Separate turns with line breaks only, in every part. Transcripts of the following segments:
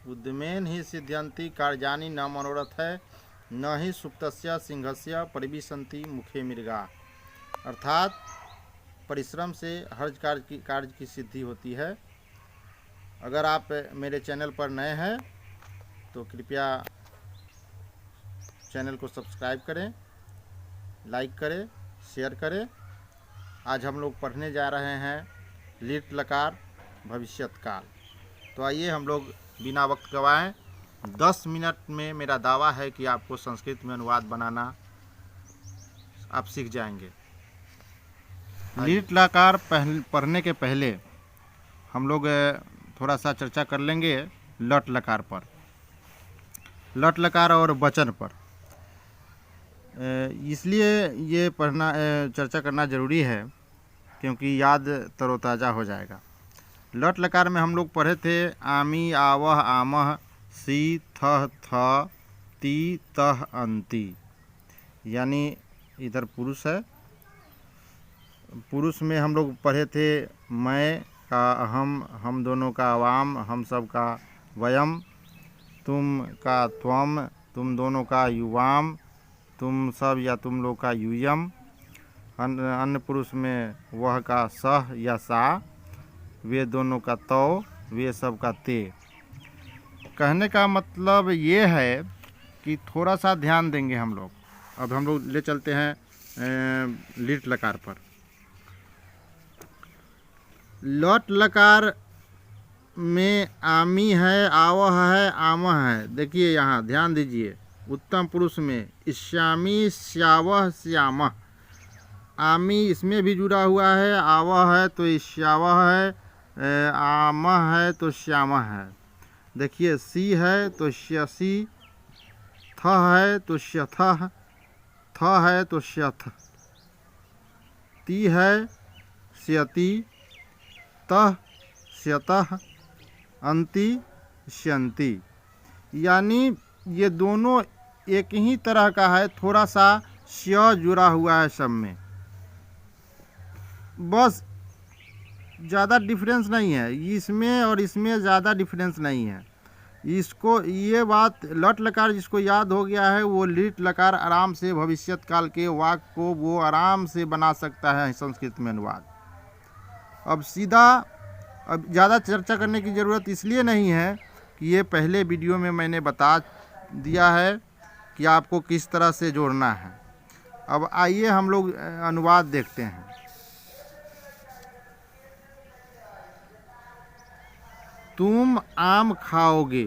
उद्यमेन ही सिद्ध्यन्ति कार्याणि न मनोरथ है न ही सुप्तस्य सिंहस्य परिविशन्ति मुखे मृगा। अर्थात परिश्रम से हर कार्य की सिद्धि होती है। अगर आप मेरे चैनल पर नए हैं तो कृपया चैनल को सब्सक्राइब करें, लाइक करें, शेयर करें। आज हम लोग पढ़ने जा रहे हैं लीट लकार भविष्यत काल। तो आइए हम लोग बिना वक्त गवाएं 10 मिनट में मेरा दावा है कि आपको संस्कृत में अनुवाद बनाना आप सीख जाएंगे। लीट लकार पढ़ने के पहले हम लोग थोड़ा सा चर्चा कर लेंगे लट लकार पर, लट लकार और वचन पर। इसलिए ये पढ़ना चर्चा करना ज़रूरी है क्योंकि याद तरोताज़ा हो जाएगा। लट लकार में हम लोग पढ़े थे आमी, आवह, आमह, सी, थह, थ, ती, तह, अंति। यानी इधर पुरुष है। पुरुष में हम लोग पढ़े थे मैं का अहम, हम दोनों का अवाम, हम सब का वयम, तुम का त्वम, तुम दोनों का युवाम, तुम सब या तुम लोग का यूयम। अन्य पुरुष में वह का सह या सा, वे दोनों का तौ, वे सब का ते। कहने का मतलब ये है कि थोड़ा सा ध्यान देंगे हम लोग। अब हम लोग ले चलते हैं लीट लकार पर। लट लकार में आमी है, आवह है, आमह है। देखिए यहाँ ध्यान दीजिए। उत्तम पुरुष में इश्यामी, श्यावह, श्यामह। आमी इसमें भी जुड़ा हुआ है, आवह है तो इश्यावह है, आमह है तो श्यामह है। देखिए सी है तो श्यसी, थ है तो श्यथः, थ है तो श्यथ, ती है श्यति, तह श्यतः, अंति श्यन्ति। यानी ये दोनों एक ही तरह का है, थोड़ा सा श्य जुड़ा हुआ है सब में, बस ज़्यादा डिफरेंस नहीं है। इसमें और इसमें ज़्यादा डिफरेंस नहीं है। इसको ये बात लट लकार जिसको याद हो गया है वो लीट लकार आराम से भविष्यत काल के वाक्य को वो आराम से बना सकता है संस्कृत में अनुवाद। अब सीधा, अब ज़्यादा चर्चा करने की ज़रूरत इसलिए नहीं है कि ये पहले वीडियो में मैंने बता दिया है कि आपको किस तरह से जोड़ना है। अब आइए हम लोग अनुवाद देखते हैं। तुम आम खाओगे।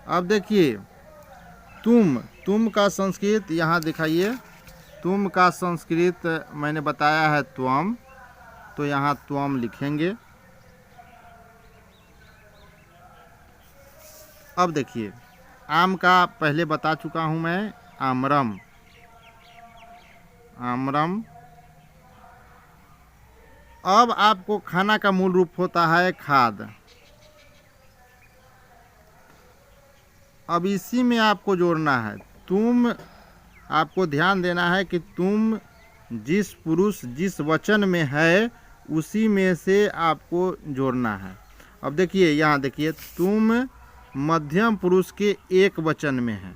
अब देखिए तुम का संस्कृत यहाँ दिखाइए। तुम का संस्कृत मैंने बताया है त्वम, तो यहाँ त्वम लिखेंगे। अब देखिए आम का पहले बता चुका हूँ मैं, आमरम, आमरम। अब आपको खाना का मूल रूप होता है खाद। अब इसी में आपको जोड़ना है। तुम, आपको ध्यान देना है कि तुम जिस पुरुष जिस वचन में है उसी में से आपको जोड़ना है। अब देखिए यहाँ देखिए, तुम मध्यम पुरुष के एक वचन में है।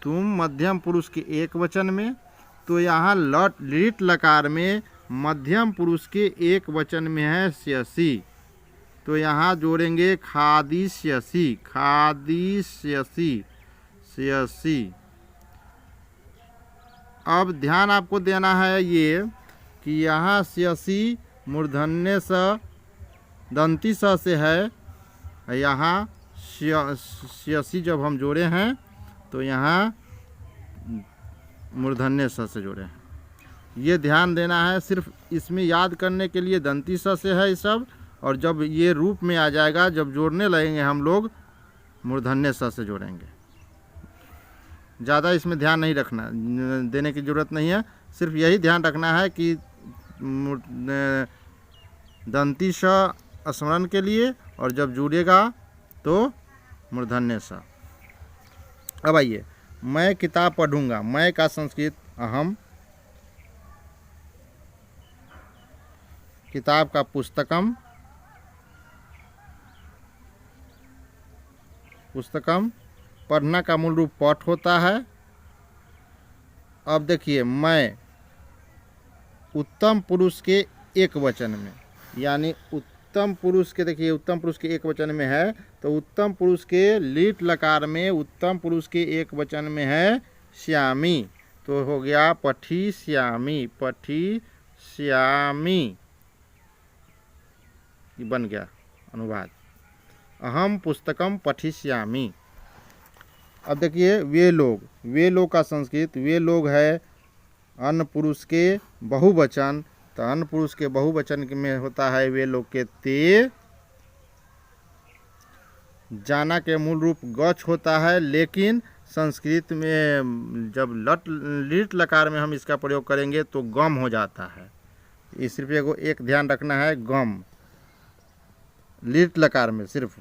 तुम मध्यम पुरुष के एक वचन में, तो यहाँ लीट लकार में मध्यम पुरुष के एक वचन में है श्यसी, तो यहाँ जोड़ेंगे खादिष्यसि, खादिष्यसि, श्यसी। अब ध्यान आपको देना है ये कि यहाँ श्यसी मूर्धन्य स दंती स से है, यहाँ श्यसी जब हम जोड़े हैं तो यहाँ मूर्धन्य स से जोड़े हैं। ये ध्यान देना है। सिर्फ इसमें याद करने के लिए दंती स से है ये सब, और जब ये रूप में आ जाएगा, जब जोड़ने लगेंगे हम लोग मूर्धन्य स से जोड़ेंगे। ज़्यादा इसमें ध्यान नहीं रखना, देने की ज़रूरत नहीं है। सिर्फ यही ध्यान रखना है कि दंती स स्मरण के लिए, और जब जुड़ेगा तो मूर्धन्य स। अब आइए, मैं किताब पढ़ूंगा। मैं का संस्कृत अहम, किताब का पुस्तकम, पुस्तकम पढ़ना का मूल रूप पठ होता है। अब देखिए मैं उत्तम पुरुष के एक वचन में, यानी उत्तम पुरुष के, देखिए उत्तम पुरुष के एक वचन में है तो उत्तम पुरुष के लीट लकार में उत्तम पुरुष के एक वचन में है श्यामी, तो हो गया पठी श्यामी, पठी श्यामी, ये बन गया अनुवाद। अहम पुस्तकम पठिष्यामि। अब देखिए वे लोग का संस्कृत, वे लोग है अन्य पुरुष के बहुवचन, तो अन्य पुरुष के बहुवचन में होता है वे लोग के ते। जाना के मूल रूप गच होता है, लेकिन संस्कृत में जब लिट लकार में हम इसका प्रयोग करेंगे तो गम हो जाता है। ये सिर्फ एक ध्यान रखना है, गम लिट लकार में सिर्फ,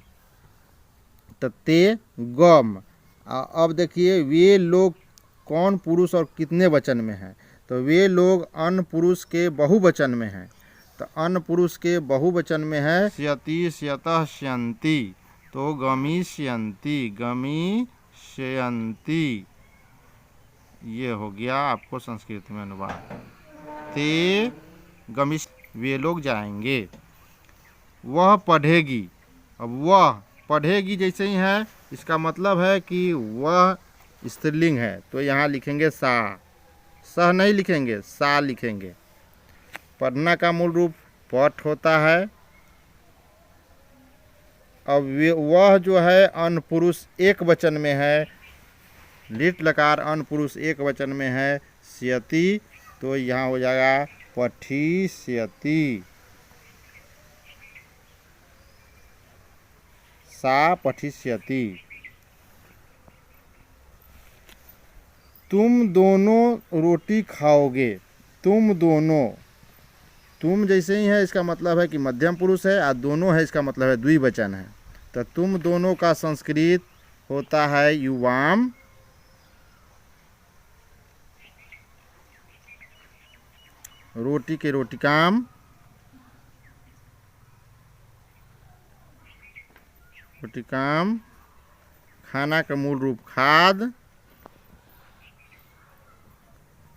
तो ते गम। अब देखिए वे लोग कौन पुरुष और कितने वचन में है, तो वे लोग अन्य पुरुष के बहुवचन में हैं, तो अन्य पुरुष के बहुवचन में है श्यति श्यतः श्यन्ति, तो गमिष्यन्ति गमिष्यन्ति, ये हो गया आपको संस्कृत में अनुवाद। ते गमिष्य, वे लोग जाएंगे। वह पढ़ेगी, अब वह पढ़ेगी जैसे ही है, इसका मतलब है कि वह स्त्रीलिंग है, तो यहाँ लिखेंगे सा, सह नहीं लिखेंगे, सा लिखेंगे। पढ़ना का मूल रूप पठ होता है। अब वह जो है अन्य पुरुष एक वचन में है, लिट लकार अन्य पुरुष एक वचन में है श्यति, तो यहाँ हो जाएगा पठिष्यति, सा पठिष्यति। तुम दोनों रोटी खाओगे, तुम दोनों, तुम जैसे ही है इसका मतलब है कि मध्यम पुरुष है, और दोनों है इसका मतलब है द्विवचन है, तो तुम दोनों का संस्कृत होता है युवाम। रोटी के रोटिकाम, रोटिकाम। खाना का मूल रूप खाद।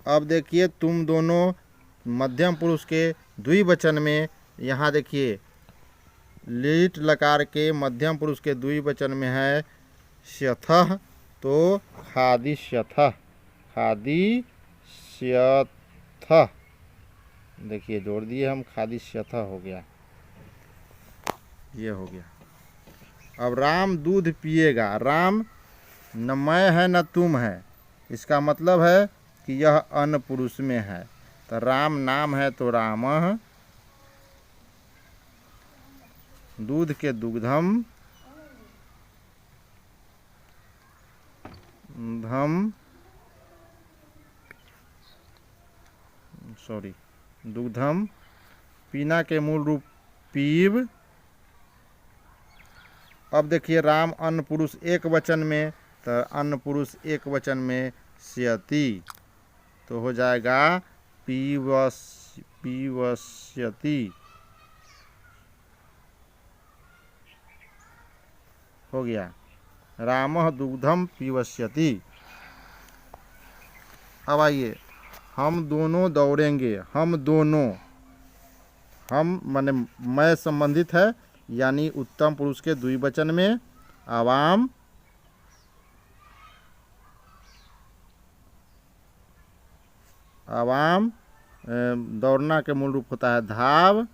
अब देखिए तुम दोनों मध्यम पुरुष के द्विवचन में, यहाँ देखिए लिट लकार के मध्यम पुरुष के द्विवचन में है श्यथः, तो खादिष्यथः, खादिष्यथः, देखिए जोड़ दिए हम, खादिष्यथः हो गया, ये हो गया। अब राम दूध पिएगा, राम न मैं है न तुम है, इसका मतलब है कि यह अन्य पुरुष में है, तो राम नाम है तो रामः, दूध के दुग्धम, धम, दुग्धम। पीना के मूल रूप पीव। अब देखिए राम अन्य पुरुष एक वचन में, तो अन्य पुरुष एक वचन में श्यति, तो हो जाएगा पीवस्यति, हो गया रामः दुग्धम पीवस्यति। अब आइए हम दोनों दौड़ेंगे, हम दोनों, हम माने मैं संबंधित है, यानी उत्तम पुरुष के द्विवचन में आवाम। आवाम दौड़ना के मूल रूप होता है धाव,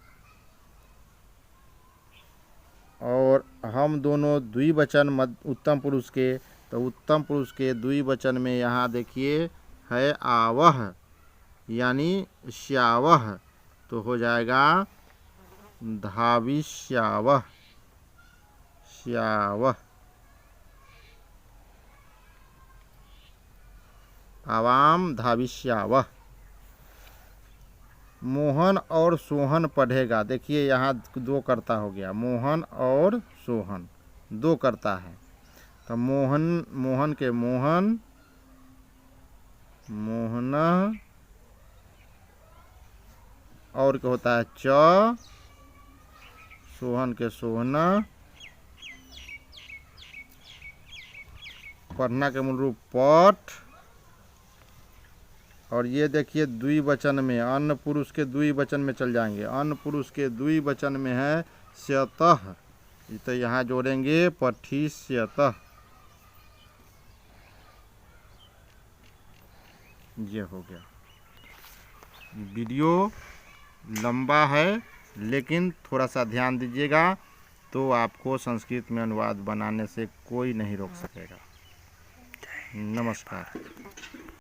और हम दोनों द्विवचन उत्तम पुरुष के, तो उत्तम पुरुष के द्विवचन में यहाँ देखिए है आवह, यानी श्यावह, तो हो जाएगा धाविष्यावह, श्यावह। आवाम धाविष्यावह। मोहन और सोहन पढ़ेगा, देखिए यहाँ दो कर्ता हो गया, मोहन और सोहन दो कर्ता है, तो मोहन के मोहन, मोहना, और क्या होता है च, सोहन के सोहना, पढ़ना के मूल रूप पठ। और ये देखिए द्विवचन में, अन्य पुरुष के द्विवचन में चल जाएंगे। अन्य पुरुष के द्विवचन में है स्यतः, तो यहाँ जोड़ेंगे पठिष्यतः। ये हो गया। वीडियो लंबा है लेकिन थोड़ा सा ध्यान दीजिएगा, तो आपको संस्कृत में अनुवाद बनाने से कोई नहीं रोक सकेगा। नमस्कार।